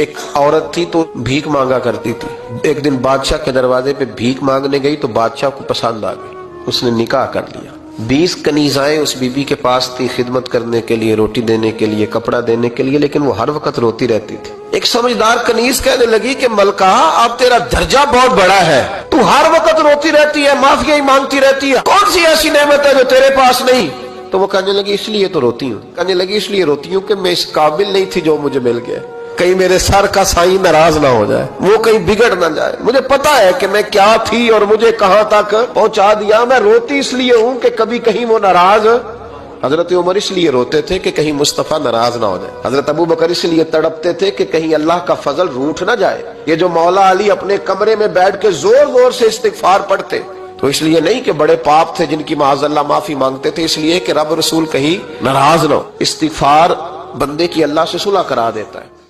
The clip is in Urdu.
ایک عورت تھی تو بھیک مانگا کرتی تھی. ایک دن بادشاہ کے دروازے پہ بھیک مانگنے گئی تو بادشاہ کو پسند آ گئی, اس نے نکاح کر لیا. 20 کنیزائیں اس بی بی کے پاس تھی خدمت کرنے کے لیے, روٹی دینے کے لیے, کپڑا دینے کے لیے, لیکن وہ ہر وقت روتی رہتی تھی. ایک سمجھدار کنیز کہنے لگی کہ ملکہ اب تیرا درجہ بہت بڑا ہے, تو ہر وقت روتی رہتی ہے, معافیاں ہی مانگتی رہتی ہے, کون سی ایسی نعمت ہے جو تیرے پاس نہیں؟ تو وہ کہنے لگی اس لیے تو روتی ہوں. کہنے لگی اس لیے روتی ہوں کہ میں اس قابل نہیں تھی جو مجھے مل گیا, کہیں میرے سر کا سائیں ناراض نہ ہو جائے, وہ کہیں بگڑ نہ جائے. مجھے پتا ہے کہ میں کیا تھی اور مجھے کہاں تک پہنچا دیا. میں روتی اس لیے ہوں کہ کبھی کہیں وہ ناراض. حضرت عمر اس لیے روتے تھے کہ کہیں مصطفیٰ ناراض نہ ہو جائے. حضرت ابو بکر اس لیے تڑپتے تھے کہ کہیں اللہ کا فضل روٹھ نہ جائے. یہ جو مولا علی اپنے کمرے میں بیٹھ کے زور زور سے استغفار پڑھتے تو اس لیے نہیں کہ بڑے پاپ تھے جن کی معاذ اللہ معافی مانگتے تھے, اس لیے کہ رب رسول کہیں ناراض نہ ہو. استغفار بندے کی اللہ سے صلح کرا دیتا ہے.